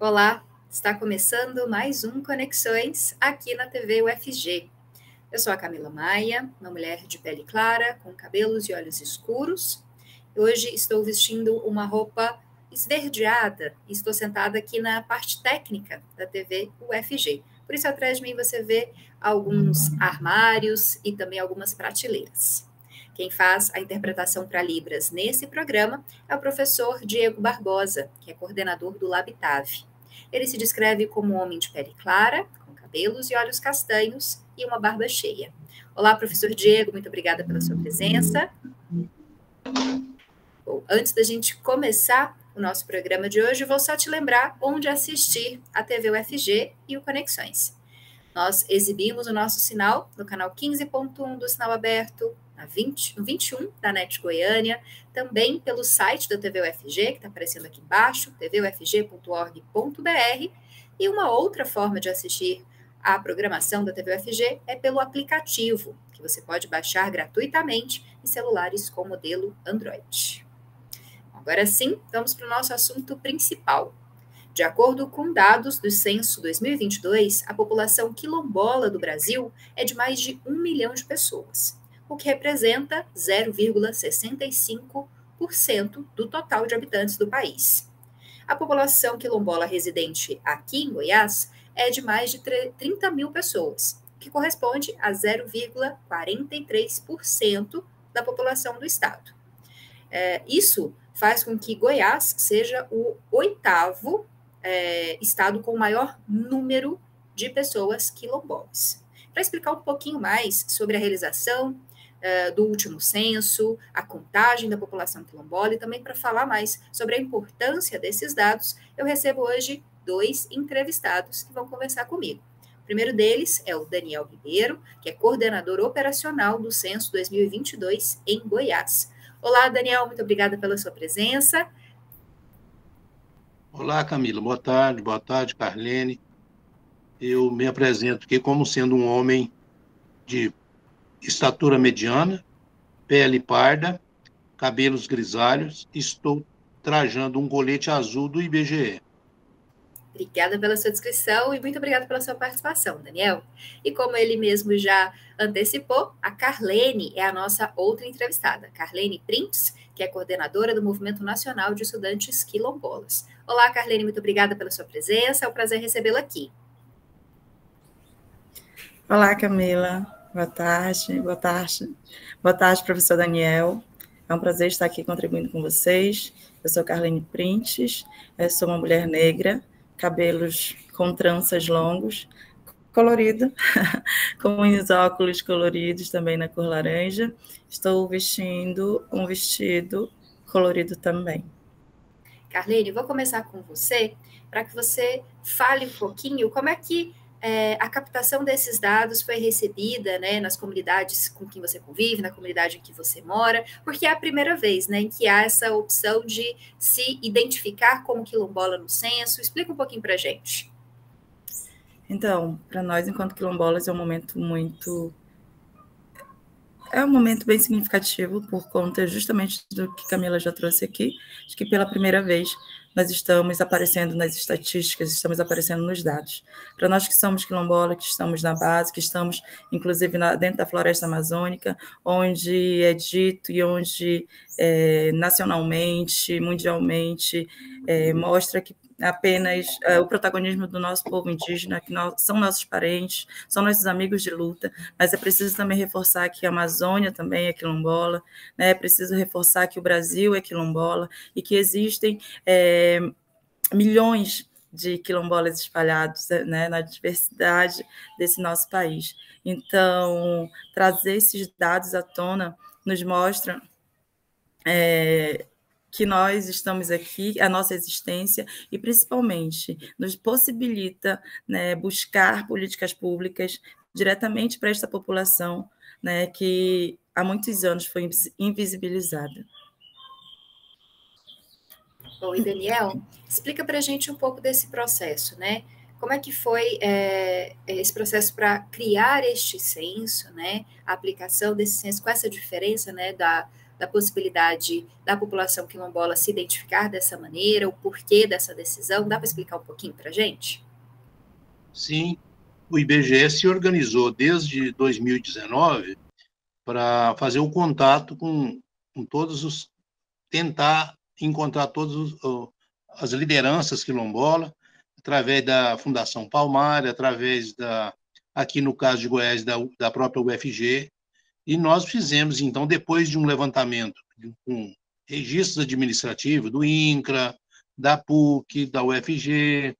Olá, está começando mais um Conexões aqui na TV UFG. Eu sou a Camila Maia, uma mulher de pele clara, com cabelos e olhos escuros. Hoje estou vestindo uma roupa esverdeada e estou sentada aqui na parte técnica da TV UFG. Por isso, atrás de mim você vê alguns armários e também algumas prateleiras. Quem faz a interpretação para Libras nesse programa é o professor Diego Barbosa, que é coordenador do Labitave. Ele se descreve como um homem de pele clara, com cabelos e olhos castanhos e uma barba cheia. Olá, professor Diego, muito obrigada pela sua presença. Bom, antes da gente começar o nosso programa de hoje, vou só te lembrar onde assistir a TV UFG e o Conexões. Nós exibimos o nosso sinal no canal 15.1 do Sinal Aberto, no 21 da NET Goiânia, também pelo site da TV UFG, que está aparecendo aqui embaixo, tvufg.org.br, e uma outra forma de assistir a programação da TV UFG é pelo aplicativo, que você pode baixar gratuitamente em celulares com modelo Android. Agora sim, vamos para o nosso assunto principal. De acordo com dados do Censo 2022, a população quilombola do Brasil é de mais de 1 milhão de pessoas, o que representa 0,65% do total de habitantes do país. A população quilombola residente aqui em Goiás é de mais de 30 mil pessoas, o que corresponde a 0,43% da população do estado. Isso faz com que Goiás seja o oitavo estado com o maior número de pessoas quilombolas. Para explicar um pouquinho mais sobre a realização do último censo, a contagem da população quilombola e também para falar mais sobre a importância desses dados, eu recebo hoje 2 entrevistados que vão conversar comigo. O primeiro deles é o Daniel Ribeiro, que é coordenador operacional do Censo 2022 em Goiás. Olá, Daniel, muito obrigada pela sua presença. Olá, Camila. Boa tarde, Carlene. Eu me apresento aqui como sendo um homem de estatura mediana, pele parda, cabelos grisalhos. Estou trajando um colete azul do IBGE. Obrigada pela sua descrição e muito obrigada pela sua participação, Daniel. E como ele mesmo já antecipou, a Carlene é a nossa outra entrevistada, Carlene Printes, que é coordenadora do Movimento Nacional de Estudantes Quilombolas. Olá, Carlene, muito obrigada pela sua presença, é um prazer recebê-la aqui. Olá, Camila. Boa tarde. Boa tarde, professor Daniel. É um prazer estar aqui contribuindo com vocês. Eu sou Carlene Printes, eu sou uma mulher negra, cabelos com tranças longos, colorido, com os óculos coloridos também na cor laranja. Estou vestindo um vestido colorido também. Carlene, vou começar com você, para que você fale um pouquinho como é que a captação desses dados foi recebida, né, nas comunidades com quem você convive, na comunidade em que você mora, porque é a primeira vez, né, em que há essa opção de se identificar como quilombola no censo. Explica um pouquinho para a gente. Então, para nós, enquanto quilombolas, é um momento bem significativo por conta justamente do que Camila já trouxe aqui, de que pela primeira vez nós estamos aparecendo nas estatísticas, estamos aparecendo nos dados. Para nós que somos quilombola, que estamos na base, que estamos, inclusive, dentro da floresta amazônica, onde é dito e onde nacionalmente, mundialmente, mostra que apenas o protagonismo do nosso povo indígena, que são nossos parentes, são nossos amigos de luta, mas é preciso também reforçar que a Amazônia também é quilombola, né? É preciso reforçar que o Brasil é quilombola e que existem milhões de quilombolas espalhados, né, na diversidade desse nosso país. Então, trazer esses dados à tona nos mostra que nós estamos aqui, a nossa existência, e principalmente nos possibilita, né, buscar políticas públicas diretamente para esta população, né, que há muitos anos foi invisibilizada. Bom, e Daniel, explica para a gente um pouco desse processo, né? Como é que foi esse processo para criar este censo, né? A aplicação desse censo, com essa diferença, né, da possibilidade da população quilombola se identificar dessa maneira, o porquê dessa decisão? Dá para explicar um pouquinho para a gente? Sim, o IBGE se organizou desde 2019 para fazer o contato com todos os... tentar encontrar todas as lideranças quilombolas, através da Fundação Palmares, através aqui no caso de Goiás, da própria UFG, e nós fizemos, então, depois de um levantamento com registros administrativos do INCRA, da PUC, da UFG,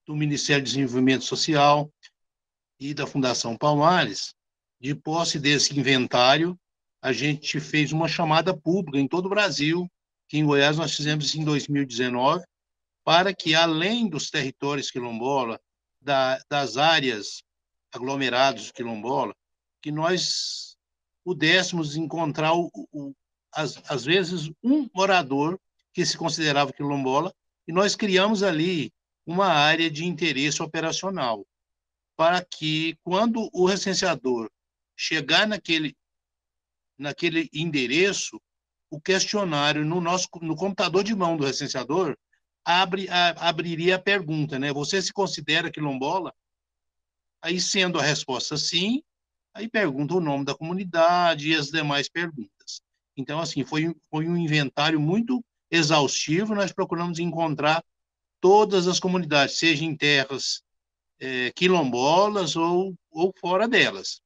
do Ministério do Desenvolvimento Social e da Fundação Palmares, de posse desse inventário, a gente fez uma chamada pública em todo o Brasil, que em Goiás nós fizemos em 2019, para que, além dos territórios quilombola, das áreas aglomerados quilombola, que nós pudéssemos encontrar, às vezes, um morador que se considerava quilombola, e nós criamos ali uma área de interesse operacional, para que, quando o recenseador chegar naquele endereço, o questionário no computador de mão do recenseador abriria a pergunta, né? Você se considera quilombola? Aí, sendo a resposta sim, aí pergunta o nome da comunidade e as demais perguntas. Então, assim, foi um inventário muito exaustivo, nós procuramos encontrar todas as comunidades, seja em terras quilombolas ou fora delas.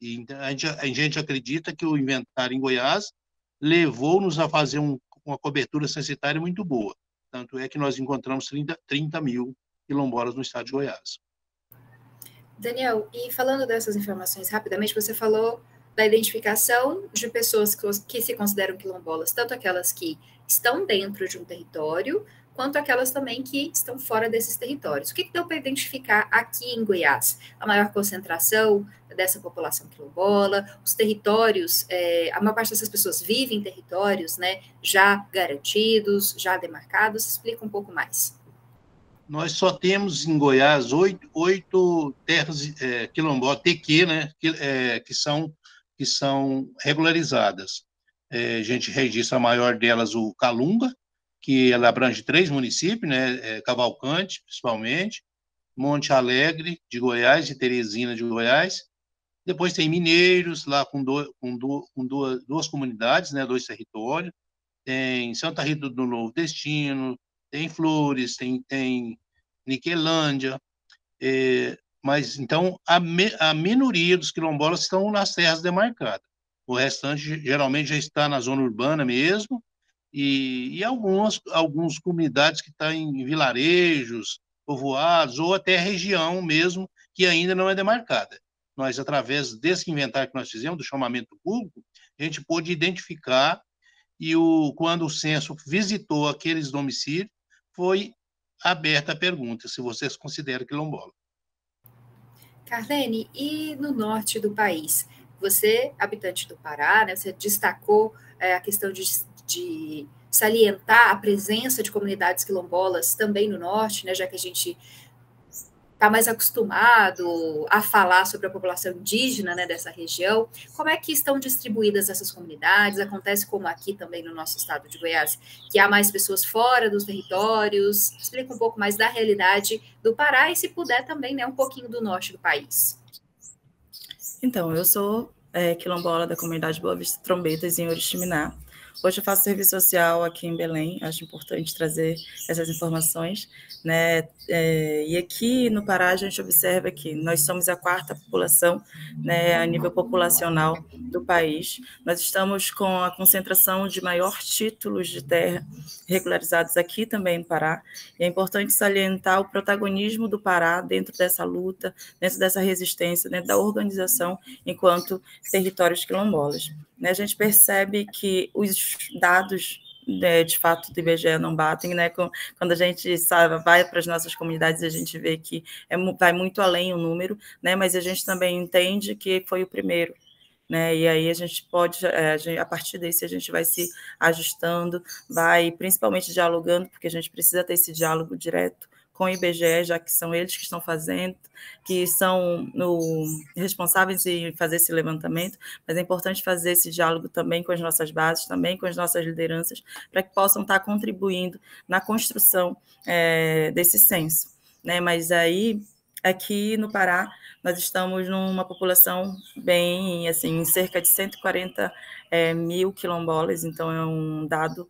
E a gente acredita que o inventário em Goiás levou-nos a fazer uma cobertura censitária muito boa. Tanto é que nós encontramos 30 mil quilombolas no estado de Goiás. Daniel, e falando dessas informações rapidamente, você falou da identificação de pessoas que se consideram quilombolas, tanto aquelas que estão dentro de um território, quanto aquelas também que estão fora desses territórios. O que deu para identificar aqui em Goiás? A maior concentração dessa população quilombola, os territórios, a maior parte dessas pessoas vive em territórios, né, já garantidos, já demarcados. Explica um pouco mais. Nós só temos em Goiás 8 terras quilombolas, TQ, né, que são regularizadas. A gente registra a maior delas, o Calunga, que ela abrange 3 municípios, né, Cavalcante, principalmente, Monte Alegre, de Goiás, e Teresina, de Goiás. Depois tem Mineiros, lá com duas comunidades, né, 2 territórios. Tem Santa Rita do Novo Destino, tem Flores, tem Niquelândia. Mas, então, a minoria dos quilombolas estão nas terras demarcadas. O restante, geralmente, já está na zona urbana mesmo, e algumas comunidades que estão em vilarejos, povoados, ou até região mesmo, que ainda não é demarcada. Nós, através desse inventário que nós fizemos, do chamamento público, a gente pôde identificar, e quando o censo visitou aqueles domicílios, foi aberta a pergunta se você se considera quilombola. Carlene, e no norte do país? Você, habitante do Pará, né, você destacou a questão de salientar a presença de comunidades quilombolas também no norte, né, já que a gente está mais acostumado a falar sobre a população indígena, né, dessa região. Como é que estão distribuídas essas comunidades? Acontece como aqui também no nosso estado de Goiás, que há mais pessoas fora dos territórios? Explica um pouco mais da realidade do Pará e, se puder, também, né, um pouquinho do norte do país. Então, eu sou quilombola da comunidade Boa Vista Trombetas, em Oriximiná. Hoje eu faço serviço social aqui em Belém, acho importante trazer essas informações, né? E aqui no Pará a gente observa que nós somos a 4ª população, né, a nível populacional do país. Nós estamos com a concentração de maior títulos de terra regularizados aqui também no Pará. E é importante salientar o protagonismo do Pará dentro dessa luta, dentro dessa resistência, dentro da organização enquanto territórios quilombolas. A gente percebe que os dados, de fato, do IBGE não batem, né? Quando a gente vai para as nossas comunidades, a gente vê que vai muito além o número, né? Mas a gente também entende que foi o primeiro, né? E aí a gente pode, a partir desse, a gente vai se ajustando, vai principalmente dialogando, porque a gente precisa ter esse diálogo direto com o IBGE, já que são eles que estão fazendo, que são responsáveis em fazer esse levantamento, mas é importante fazer esse diálogo também com as nossas bases, também com as nossas lideranças, para que possam estar contribuindo na construção desse censo, né? Mas aí, aqui no Pará, nós estamos numa população bem, assim, cerca de 140 mil quilombolas, então é um dado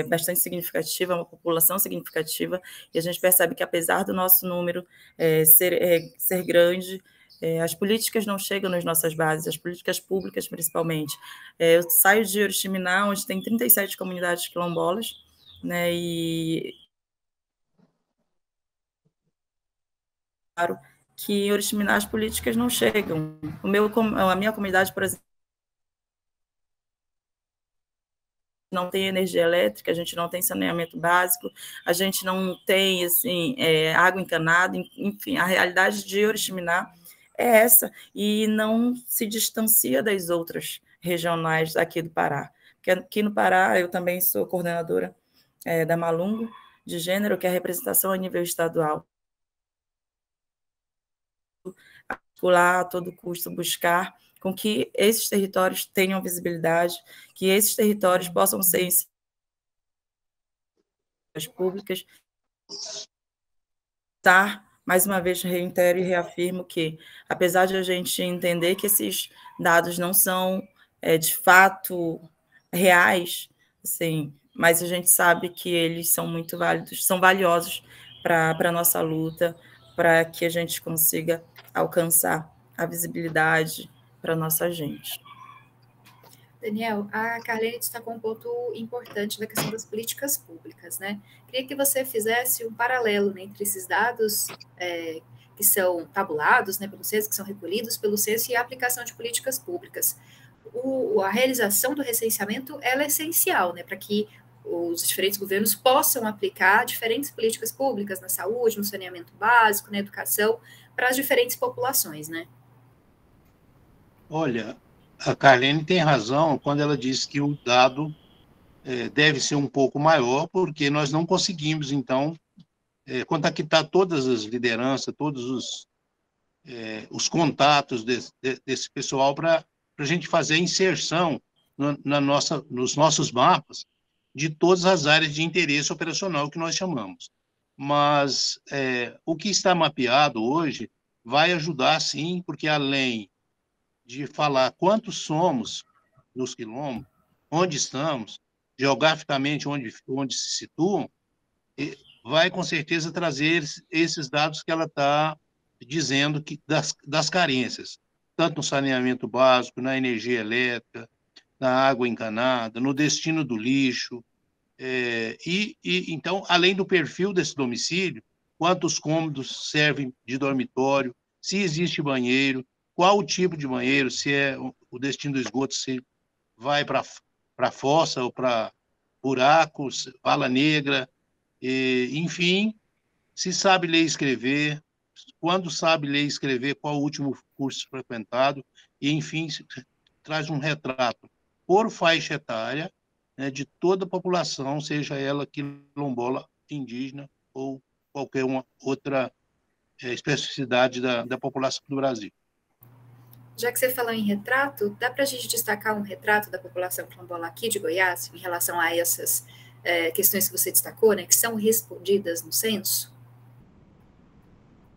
bastante significativo, é uma população significativa, e a gente percebe que, apesar do nosso número ser grande, as políticas não chegam nas nossas bases, as políticas públicas, principalmente. Eu saio de Oriximiná, onde tem 37 comunidades quilombolas, né, e claro que em Oriximiná as políticas não chegam. A minha comunidade, por exemplo, não tem energia elétrica, a gente não tem saneamento básico, a gente não tem assim, água encanada, enfim, a realidade de Oriximiná é essa, e não se distancia das outras regionais aqui do Pará. Porque aqui no Pará, eu também sou coordenadora da Malungo de Gênero, que é a representação a nível estadual. A todo custo buscar com que esses territórios tenham visibilidade, que esses territórios possam ser públicas. Mais uma vez, reitero e reafirmo que, apesar de a gente entender que esses dados não são, de fato, reais, assim, mas a gente sabe que eles são muito válidos, são valiosos para a nossa luta, para que a gente consiga alcançar a visibilidade para a nossa gente. Daniel, a Carlene destacou um ponto importante da questão das políticas públicas, né? Queria que você fizesse um paralelo, né, entre esses dados que são tabulados, né, pelo censo, que são recolhidos pelo censo, e a aplicação de políticas públicas. A realização do recenseamento ela é essencial, né, para que os diferentes governos possam aplicar diferentes políticas públicas na saúde, no saneamento básico, na educação, para as diferentes populações, né? Olha, a Carlene tem razão quando ela diz que o dado deve ser um pouco maior, porque nós não conseguimos, então, contactar todas as lideranças, todos os contatos desse pessoal para a gente fazer a inserção nos nossos mapas de todas as áreas de interesse operacional que nós chamamos. Mas o que está mapeado hoje vai ajudar, sim, porque além de falar quantos somos nos quilombos, onde estamos, geograficamente onde se situam, vai com certeza trazer esses dados que ela está dizendo que das carências, tanto no saneamento básico, na energia elétrica, na água encanada, no destino do lixo, então, além do perfil desse domicílio, quantos cômodos servem de dormitório, se existe banheiro, qual o tipo de banheiro, se é o destino do esgoto, se vai para fossa ou para buracos, vala negra, enfim, se sabe ler e escrever, quando sabe ler e escrever, qual o último curso frequentado, e, enfim, traz um retrato por faixa etária, né, de toda a população, seja ela quilombola, indígena ou qualquer uma outra especificidade da população do Brasil. Já que você falou em retrato, dá para a gente destacar um retrato da população quilombola aqui de Goiás, em relação a essas questões que você destacou, né, que são respondidas no censo?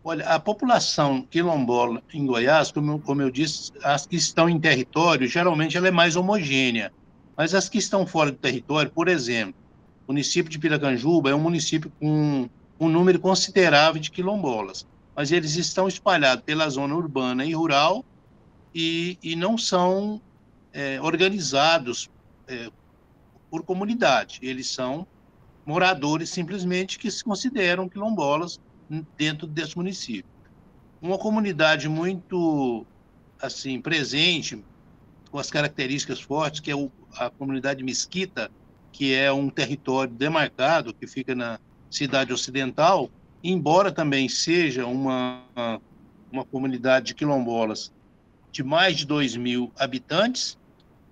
Olha, a população quilombola em Goiás, como eu disse, as que estão em território, geralmente ela é mais homogênea, mas as que estão fora do território, por exemplo, o município de Piracanjuba é um município com um número considerável de quilombolas, mas eles estão espalhados pela zona urbana e rural e não são organizados por comunidade, eles são moradores simplesmente que se consideram quilombolas dentro desse município. Uma comunidade muito assim presente, com as características fortes, que é a comunidade Mesquita, que é um território demarcado, que fica na cidade ocidental, embora também seja uma comunidade de quilombolas de mais de 2.000 habitantes,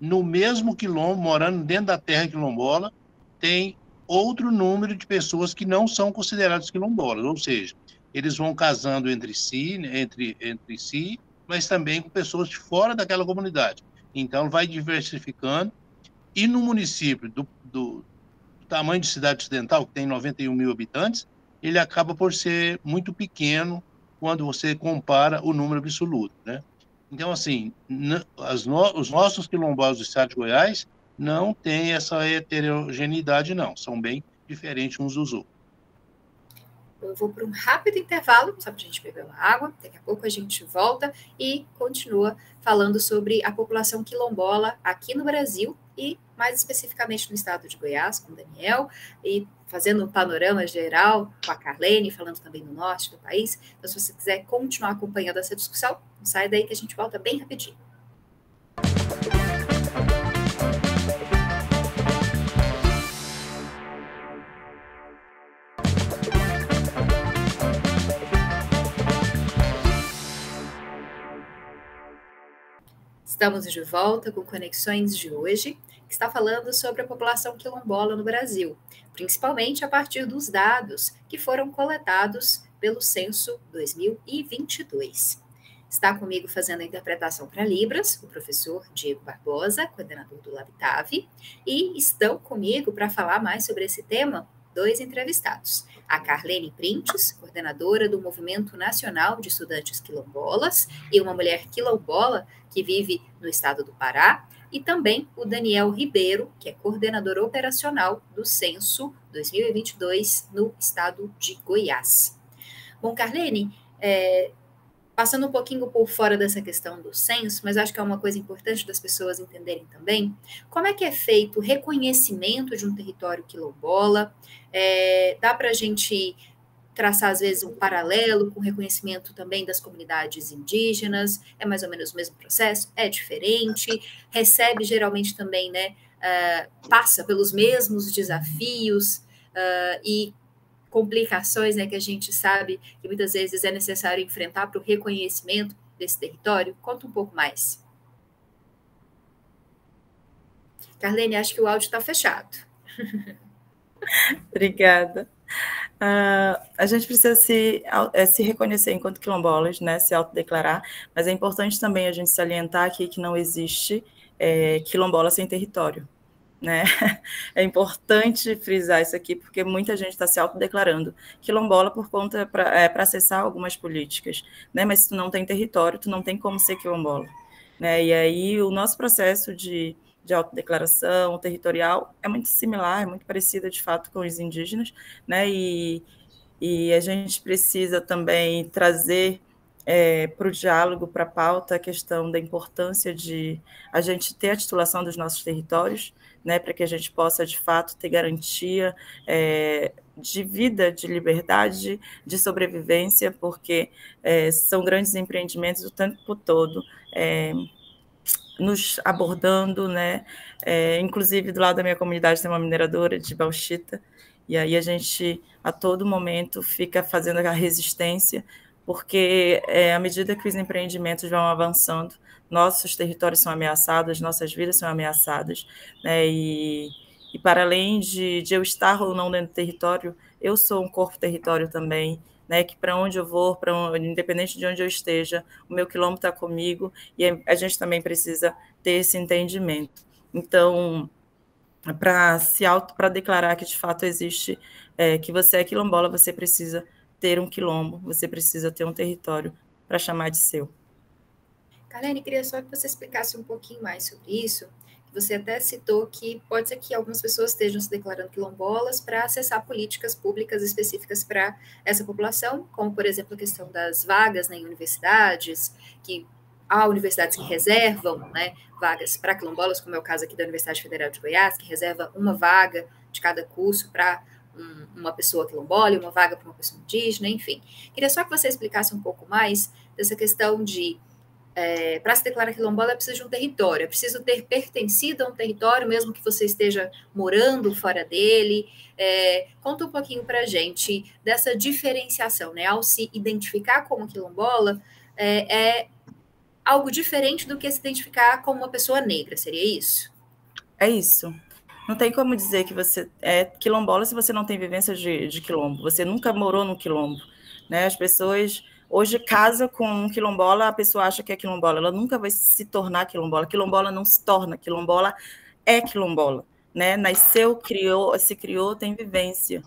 no mesmo quilombo, morando dentro da terra quilombola, tem outro número de pessoas que não são consideradas quilombolas, ou seja, eles vão casando entre si, né, entre si, mas também com pessoas de fora daquela comunidade. Então, vai diversificando. E no município do tamanho de cidade ocidental, que tem 91 mil habitantes, ele acaba por ser muito pequeno quando você compara o número absoluto, né? Então, assim, os nossos quilombolas do estado de Goiás não têm essa heterogeneidade, não. São bem diferentes uns dos outros. Eu vou para um rápido intervalo, só para a gente beber uma água. Daqui a pouco a gente volta e continua falando sobre a população quilombola aqui no Brasil e mais especificamente no estado de Goiás, com o Daniel, e fazendo um panorama geral com a Carlene, falando também no norte do país. Então, se você quiser continuar acompanhando essa discussão, não sai daí que a gente volta bem rapidinho. Estamos de volta com Conexões de hoje, que está falando sobre a população quilombola no Brasil, principalmente a partir dos dados que foram coletados pelo Censo 2022. Está comigo fazendo a interpretação para Libras, o professor Diego Barbosa, coordenador do LabTAV, e estão comigo para falar mais sobre esse tema 2 entrevistados. A Carlene Printes, coordenadora do Movimento Nacional de Estudantes Quilombolas, e uma mulher quilombola que vive no estado do Pará, e também o Daniel Ribeiro, que é coordenador operacional do Censo 2022 no estado de Goiás. Bom, Carlene, passando um pouquinho por fora dessa questão do censo, mas acho que é uma coisa importante das pessoas entenderem também, como é que é feito o reconhecimento de um território quilombola? Dá para a gente traçar, às vezes, um paralelo com o reconhecimento também das comunidades indígenas? É mais ou menos o mesmo processo? É diferente? Recebe, geralmente, também, né, passa pelos mesmos desafios e complicações, né, que a gente sabe que muitas vezes é necessário enfrentar para o reconhecimento desse território? Conta um pouco mais. Carlene, acho que o áudio está fechado. Obrigada. A gente precisa se reconhecer enquanto quilombolas, né, se autodeclarar, mas é importante também a gente salientar aqui que não existe quilombola sem território, né? É importante frisar isso aqui, porque muita gente está se autodeclarando quilombola por conta para acessar algumas políticas, né? Mas se tu não tem território, tu não tem como ser quilombola, né? E aí o nosso processo de autodeclaração territorial é muito similar, é muito parecida, de fato, com os indígenas, né? E a gente precisa também trazer para o diálogo, para a pauta, a questão da importância de a gente ter a titulação dos nossos territórios, né, para que a gente possa, de fato, ter garantia de vida, de liberdade, de sobrevivência, porque são grandes empreendimentos o tempo todo, nos abordando, né? Inclusive, do lado da minha comunidade tem uma mineradora de bauxita, e aí a gente, a todo momento, fica fazendo a resistência, porque à medida que os empreendimentos vão avançando, nossos territórios são ameaçados, nossas vidas são ameaçadas, né? E para além de eu estar ou não dentro do território, eu sou um corpo território também, né, que para onde eu vou, independente de onde eu esteja, o meu quilombo está comigo, e a gente também precisa ter esse entendimento. Então, para declarar que de fato existe, que você é quilombola, você precisa ter um quilombo, você precisa ter um território para chamar de seu. Carlene, queria só que você explicasse um pouquinho mais sobre isso. Você até citou que pode ser que algumas pessoas estejam se declarando quilombolas para acessar políticas públicas específicas para essa população, como, por exemplo, a questão das vagas, né, em universidades, que há universidades que reservam, né, vagas para quilombolas, como é o caso aqui da Universidade Federal de Goiás, que reserva uma vaga de cada curso para uma pessoa quilombola e uma vaga para uma pessoa indígena, enfim. Queria só que você explicasse um pouco mais dessa questão de para se declarar quilombola é preciso de um território, é preciso ter pertencido a um território, mesmo que você esteja morando fora dele. Conta um pouquinho para a gente dessa diferenciação, né? Ao se identificar como quilombola, é algo diferente do que se identificar como uma pessoa negra, seria isso? É isso. Não tem como dizer que você é quilombola se você não tem vivência de quilombo. Você nunca morou no quilombo, né? As pessoas hoje casam com um quilombola, a pessoa acha que é quilombola. Ela nunca vai se tornar quilombola. Quilombola não se torna, quilombola é quilombola, né? Nasceu, se criou, tem vivência.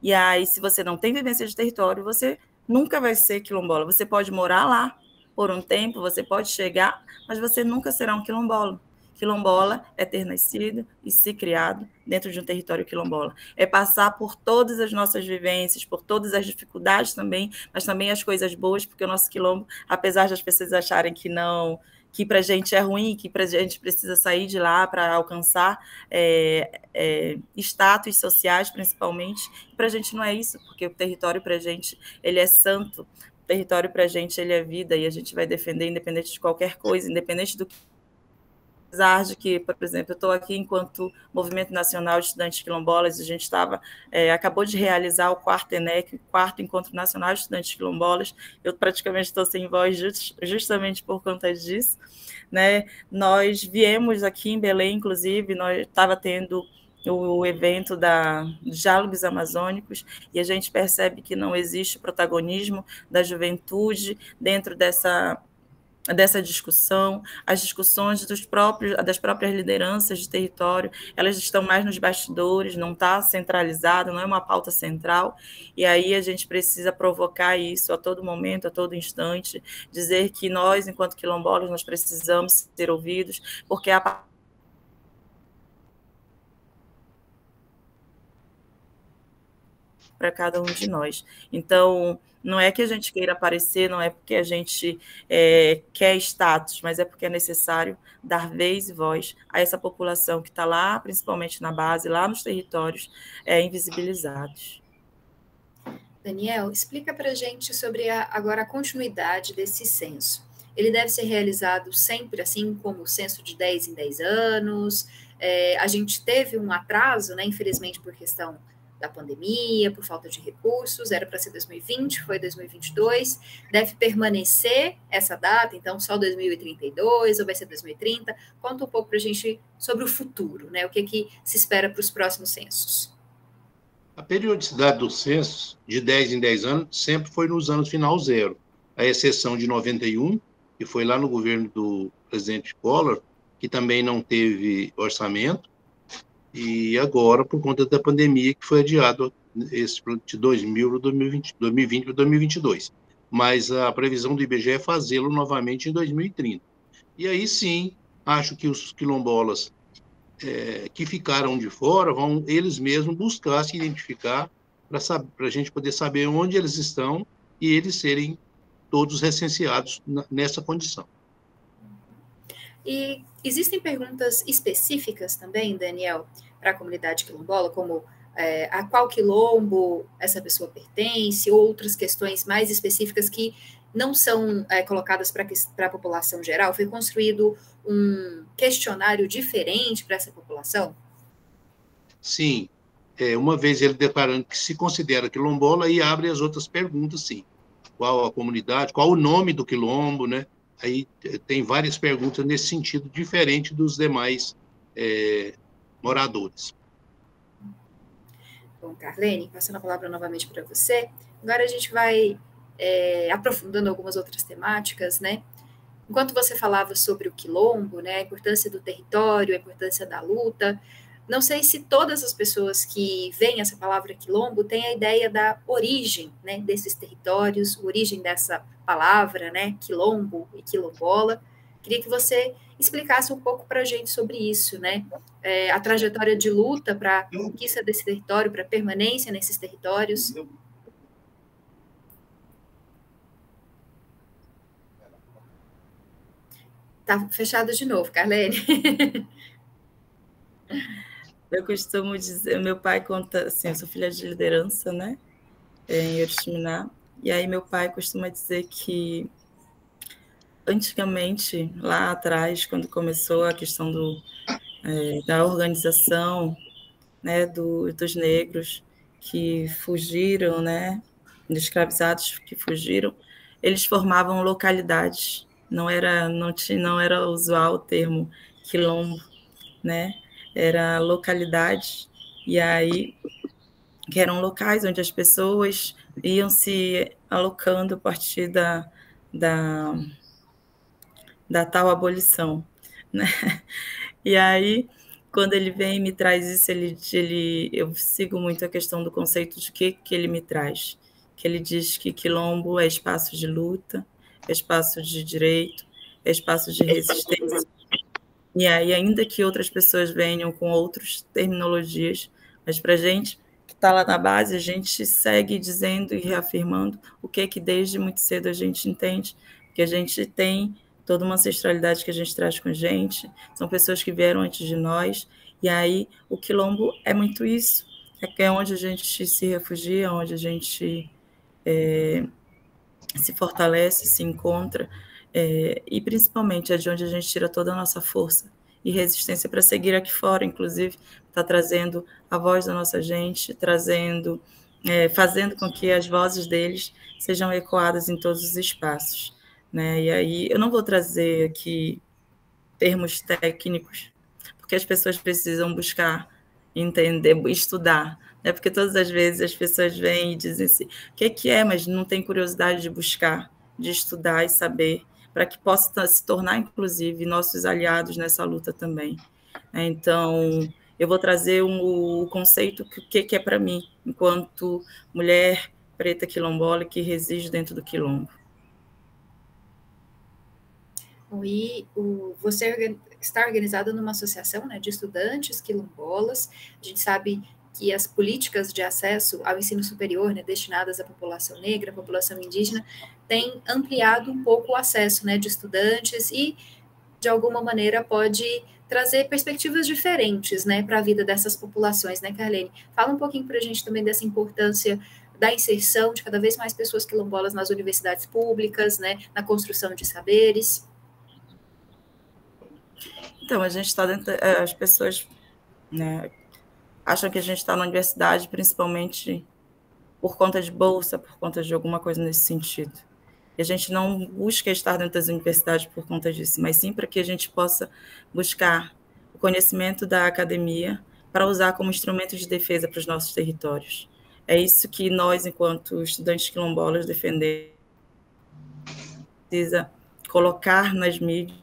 E aí, se você não tem vivência de território, você nunca vai ser quilombola. Você pode morar lá por um tempo, você pode chegar, mas você nunca será um quilombola. Quilombola é ter nascido e se criado dentro de um território quilombola. É passar por todas as nossas vivências, por todas as dificuldades também, mas também as coisas boas, porque o nosso quilombo, apesar das pessoas acharem que não, que para a gente é ruim, que para a gente precisa sair de lá para alcançar status sociais, principalmente, para a gente não é isso, porque o território para a gente ele é santo, o território para a gente ele é vida, e a gente vai defender independente de qualquer coisa, independente do que. Apesar de que, por exemplo, eu estou aqui enquanto Movimento Nacional de Estudantes Quilombolas, a gente acabou de realizar o quarto ENEC, o quarto Encontro Nacional de Estudantes Quilombolas, eu praticamente estou sem voz justamente por conta disso, né? Nós viemos aqui em Belém, inclusive, nós estava tendo o evento da Diálogos Amazônicos, e a gente percebe que não existe protagonismo da juventude dentro dessa discussão, as discussões das próprias lideranças de território, elas estão mais nos bastidores, não está centralizado, não é uma pauta central, e aí a gente precisa provocar isso a todo momento, a todo instante, dizer que nós, enquanto quilombolas, nós precisamos ser ouvidos, porque para cada um de nós. Então, não é que a gente queira aparecer, não é porque a gente quer status, mas é porque é necessário dar vez e voz a essa população que está lá, principalmente na base, lá nos territórios invisibilizados. Daniel, explica para a gente sobre agora a continuidade desse censo. Ele deve ser realizado sempre assim, como o censo de 10 em 10 anos. A gente teve um atraso, né, infelizmente, por questão da pandemia, por falta de recursos, era para ser 2020, foi 2022, deve permanecer essa data, então só 2032, ou vai ser 2030? Conta um pouco para a gente sobre o futuro, né? O que se espera para os próximos censos. A periodicidade dos censos, de 10 em 10 anos, sempre foi nos anos final zero, a exceção de 91, que foi lá no governo do presidente Collor, que também não teve orçamento, e agora, por conta da pandemia, que foi adiado esse de 2020 para 2022. Mas a previsão do IBGE é fazê-lo novamente em 2030. E aí sim, acho que os quilombolas que ficaram de fora vão eles mesmos buscar se identificar para a gente poder saber onde eles estão e eles serem todos recenseados nessa condição. E existem perguntas específicas também, Daniel, para a comunidade quilombola, como a qual quilombo essa pessoa pertence, outras questões mais específicas que não são colocadas para a população geral? Foi construído um questionário diferente para essa população? Sim. Uma vez ele declarando que se considera quilombola, e abre as outras perguntas, sim. Qual a comunidade, qual o nome do quilombo, né? Aí tem várias perguntas nesse sentido, diferente dos demais moradores. Bom, Carlene, passando a palavra novamente para você, agora a gente vai aprofundando algumas outras temáticas, né? Enquanto você falava sobre o quilombo, né, a importância do território, a importância da luta, não sei se todas as pessoas que veem essa palavra quilombo têm a ideia da origem, né, desses territórios, a origem dessa palavra, né, quilombo e quilombola. Queria que você explicasse um pouco para a gente sobre isso, né, a trajetória de luta para a conquista desse território, para a permanência nesses territórios. Tá fechado de novo, Carlene. Eu costumo dizer, meu pai conta, assim, eu sou filha de liderança, né, em Oriximiná, e aí meu pai costuma dizer que antigamente, lá atrás, quando começou a questão da organização, né, dos negros que fugiram, né, dos escravizados que fugiram, eles formavam localidades, não era usual o termo quilombo, né? Era localidades, e aí que eram locais onde as pessoas iam se alocando a partir da, da tal abolição, né? E aí, quando ele vem e me traz isso, eu sigo muito a questão do conceito de que ele me traz. Que ele diz que quilombo é espaço de luta, é espaço de direito, é espaço de resistência. E aí, ainda que outras pessoas venham com outras terminologias, mas para a gente que está lá na base, a gente segue dizendo e reafirmando o que desde muito cedo a gente entende, que a gente tem toda uma ancestralidade que a gente traz com a gente, são pessoas que vieram antes de nós, e aí o quilombo é muito isso, é onde a gente se refugia, onde a gente se fortalece, se encontra, e principalmente é de onde a gente tira toda a nossa força e resistência para seguir aqui fora, inclusive está trazendo a voz da nossa gente, fazendo com que as vozes deles sejam ecoadas em todos os espaços, né? E aí eu não vou trazer aqui termos técnicos, porque as pessoas precisam buscar, entender, estudar, né? Porque todas as vezes as pessoas vêm e dizem assim, o que é, mas não tem curiosidade de buscar, de estudar e saber, para que possa se tornar, inclusive, nossos aliados nessa luta também. Então, eu vou trazer o conceito que é para mim, enquanto mulher preta quilombola que reside dentro do quilombo. E você está organizado numa associação, né, de estudantes quilombolas. A gente sabe que as políticas de acesso ao ensino superior, né, destinadas à população negra, à população indígena, têm ampliado um pouco o acesso, né, de estudantes e, de alguma maneira, pode trazer perspectivas diferentes, né, para a vida dessas populações, né, Carlene? Fala um pouquinho para a gente também dessa importância da inserção de cada vez mais pessoas quilombolas nas universidades públicas, né, na construção de saberes. Então, a gente está dentro, as pessoas, né, acham que a gente está na universidade principalmente por conta de bolsa, por conta de alguma coisa nesse sentido. E a gente não busca estar dentro das universidades por conta disso, mas sim para que a gente possa buscar o conhecimento da academia para usar como instrumento de defesa para os nossos territórios. É isso que nós, enquanto estudantes quilombolas, defendemos. Precisa colocar nas mídias.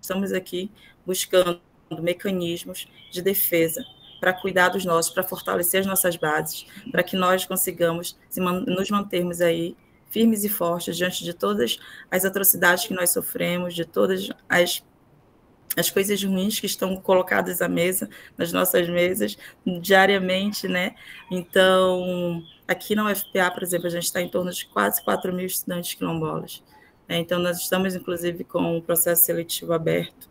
Estamos aqui buscando mecanismos de defesa para cuidar dos nossos, para fortalecer as nossas bases, para que nós consigamos nos mantermos aí firmes e fortes diante de todas as atrocidades que nós sofremos, de todas as coisas ruins que estão colocadas à mesa, nas nossas mesas, diariamente, né? Então, aqui na UFPA, por exemplo, a gente está em torno de quase 4 mil estudantes quilombolas. Então, nós estamos, inclusive, com um processo seletivo aberto.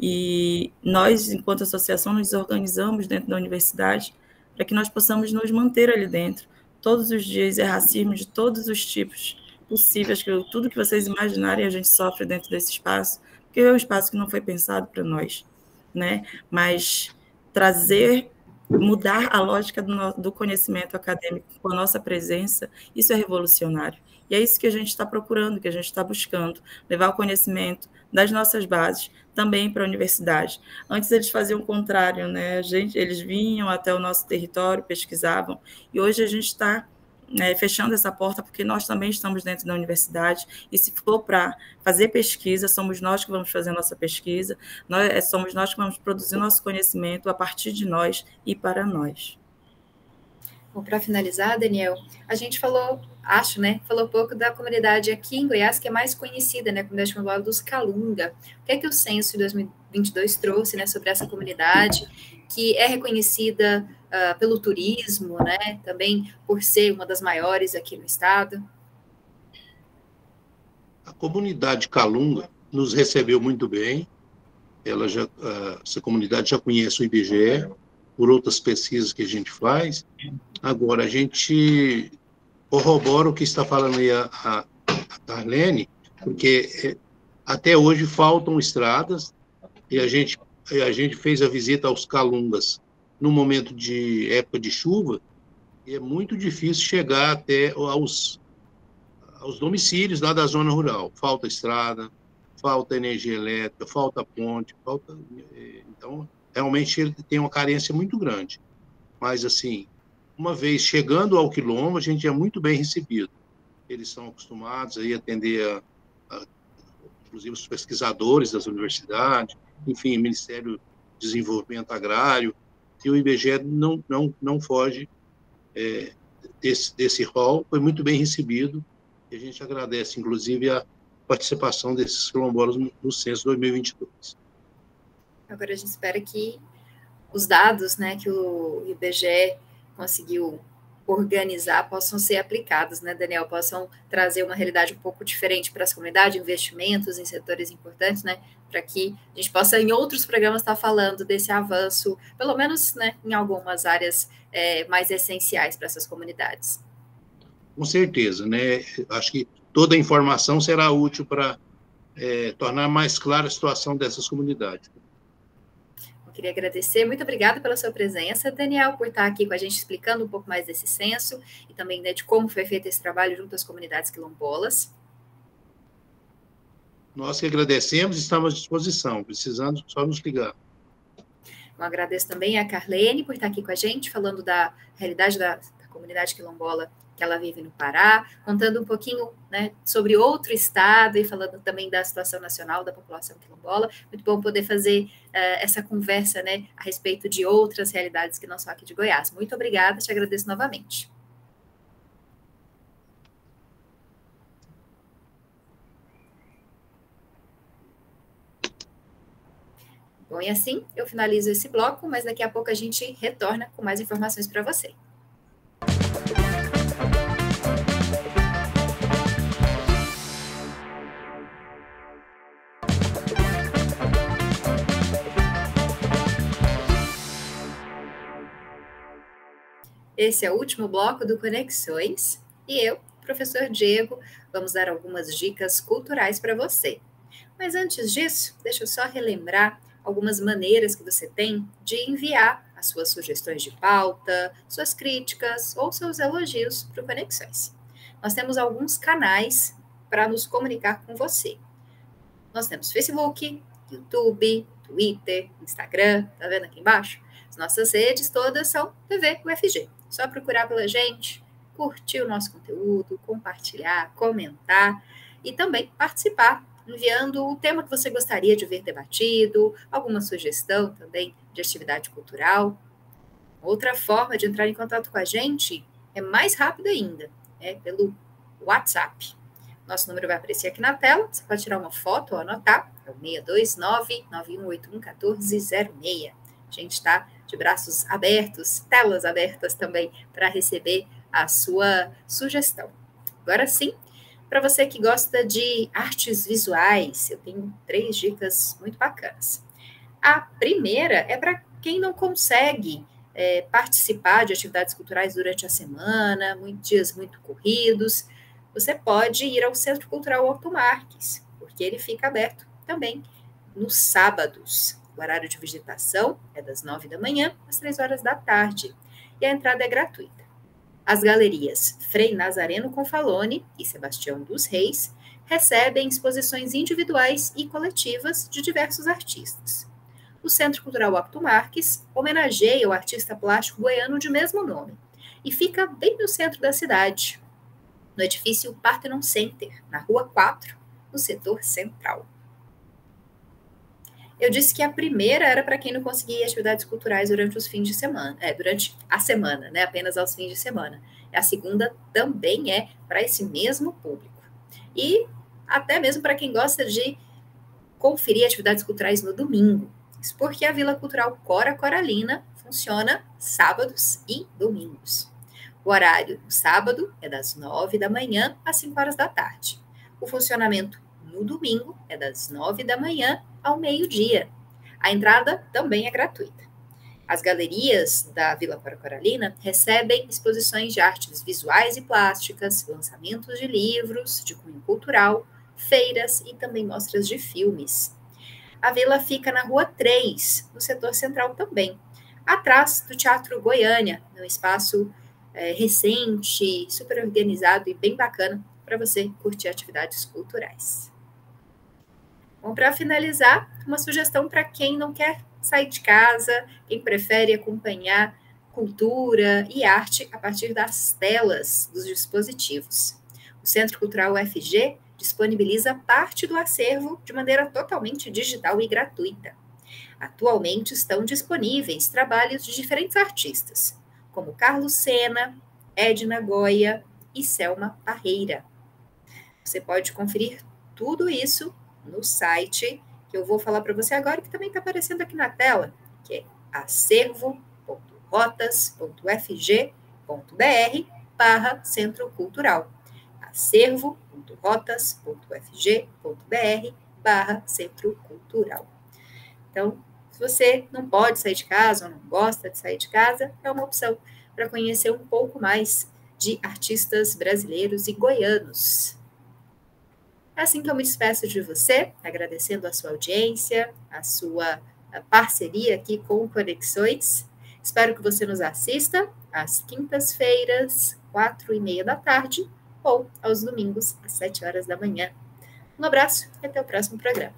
E nós, enquanto associação, nos organizamos dentro da universidade para que nós possamos nos manter ali dentro. Todos os dias é racismo de todos os tipos possíveis, tudo que vocês imaginarem a gente sofre dentro desse espaço, porque é um espaço que não foi pensado para nós, né? Mas mudar a lógica do conhecimento acadêmico com a nossa presença, isso é revolucionário. E é isso que a gente está procurando, que a gente está buscando, levar o conhecimento das nossas bases também para a universidade. Antes eles faziam o contrário, né? Eles vinham até o nosso território, pesquisavam, e hoje a gente está fechando essa porta porque nós também estamos dentro da universidade, e se for para fazer pesquisa, somos nós que vamos fazer a nossa pesquisa, somos nós que vamos produzir nosso conhecimento a partir de nós e para nós. Bom, para finalizar, Daniel, a gente falou um pouco da comunidade aqui em Goiás, que é mais conhecida, né, a comunidade quilombola dos Calunga. O que é que o censo de 2022 trouxe, né, sobre essa comunidade, que é reconhecida pelo turismo, né, também por ser uma das maiores aqui no estado? A comunidade Calunga nos recebeu muito bem. Essa comunidade já conhece o IBGE, por outras pesquisas que a gente faz. Agora, a gente corrobora o que está falando aí a Carlene, porque até hoje faltam estradas, e a gente fez a visita aos Calungas no momento de época de chuva, e é muito difícil chegar até aos domicílios lá da zona rural. Falta estrada, falta energia elétrica, falta ponte, então realmente ele tem uma carência muito grande. Mas, assim, uma vez chegando ao Quilombo, a gente é muito bem recebido. Eles são acostumados a atender, inclusive, os pesquisadores das universidades, enfim, Ministério do Desenvolvimento Agrário, e o IBGE não foge desse rol, foi muito bem recebido, e a gente agradece, inclusive, a participação desses quilombolas no censo 2022. Agora a gente espera que os dados, né, que o IBGE conseguiu organizar possam ser aplicados, né, Daniel, possam trazer uma realidade um pouco diferente para as comunidades, investimentos em setores importantes, né, para que a gente possa, em outros programas, estar falando desse avanço, pelo menos, né, em algumas áreas mais essenciais para essas comunidades. Com certeza, né, acho que toda a informação será útil para tornar mais clara a situação dessas comunidades. Queria agradecer, muito obrigada pela sua presença, Daniel, por estar aqui com a gente explicando um pouco mais desse censo e também, né, de como foi feito esse trabalho junto às comunidades quilombolas. Nós que agradecemos e estamos à disposição, precisando só nos ligar. Eu agradeço também a Carlene por estar aqui com a gente, falando da realidade da comunidade quilombola que ela vive no Pará, contando um pouquinho, né, sobre outro estado e falando também da situação nacional da população quilombola. Muito bom poder fazer essa conversa, né, a respeito de outras realidades que não são aqui de Goiás. Muito obrigada, te agradeço novamente. Bom, e assim eu finalizo esse bloco, mas daqui a pouco a gente retorna com mais informações para você. Esse é o último bloco do Conexões e eu, professor Diego, vamos dar algumas dicas culturais para você. Mas antes disso, deixa eu só relembrar algumas maneiras que você tem de enviar as suas sugestões de pauta, suas críticas ou seus elogios para o Conexões. Nós temos alguns canais para nos comunicar com você. Nós temos Facebook, YouTube, Twitter, Instagram, tá vendo aqui embaixo? As nossas redes todas são TV UFG. Só procurar pela gente, curtir o nosso conteúdo, compartilhar, comentar e também participar, enviando o tema que você gostaria de ver debatido, alguma sugestão também de atividade cultural. Outra forma de entrar em contato com a gente é mais rápida ainda, pelo WhatsApp. Nosso número vai aparecer aqui na tela, você pode tirar uma foto ou anotar, é o 629-9181-1406. A gente está de braços abertos, telas abertas também, para receber a sua sugestão. Agora sim, para você que gosta de artes visuais, eu tenho 3 dicas muito bacanas. A primeira é para quem não consegue participar de atividades culturais durante a semana, dias muito corridos, você pode ir ao Centro Cultural Otto Marques, porque ele fica aberto também nos sábados. O horário de visitação é das 9 da manhã às 3 horas da tarde, e a entrada é gratuita. As galerias Frei Nazareno Confalone e Sebastião dos Reis recebem exposições individuais e coletivas de diversos artistas. O Centro Cultural Otto Marques homenageia o artista plástico goiano de mesmo nome e fica bem no centro da cidade, no edifício Parthenon Center, na Rua 4, no setor central. Eu disse que a primeira era para quem não conseguia atividades culturais durante os fins de semana, durante a semana, né, apenas aos fins de semana. A segunda também é para esse mesmo público. E até mesmo para quem gosta de conferir atividades culturais no domingo. Isso porque a Vila Cultural Cora Coralina funciona sábados e domingos. O horário no sábado é das 9 da manhã às 5 horas da tarde. O funcionamento no domingo é das 9 da manhã ao meio-dia. A entrada também é gratuita. As galerias da Vila Cora Coralina recebem exposições de artes visuais e plásticas, lançamentos de livros de cunho cultural, feiras e também mostras de filmes. A vila fica na Rua 3, no setor central também, atrás do Teatro Goiânia, num espaço recente, super organizado e bem bacana para você curtir atividades culturais. Bom, para finalizar, uma sugestão para quem não quer sair de casa, quem prefere acompanhar cultura e arte a partir das telas dos dispositivos. O Centro Cultural UFG disponibiliza parte do acervo de maneira totalmente digital e gratuita. Atualmente estão disponíveis trabalhos de diferentes artistas, como Carlos Sena, Edna Goya e Selma Parreira. Você pode conferir tudo isso no site que eu vou falar para você agora, que também está aparecendo aqui na tela, que é acervo.rotas.ufg.br/Centro Cultural. acervo.rotas.ufg.br/Centro Cultural. Então, se você não pode sair de casa ou não gosta de sair de casa, é uma opção para conhecer um pouco mais de artistas brasileiros e goianos. É assim que eu me despeço de você, agradecendo a sua audiência, a sua parceria aqui com Conexões. Espero que você nos assista às quintas-feiras, 4h30 da tarde, ou aos domingos, às 7 horas da manhã. Um abraço e até o próximo programa.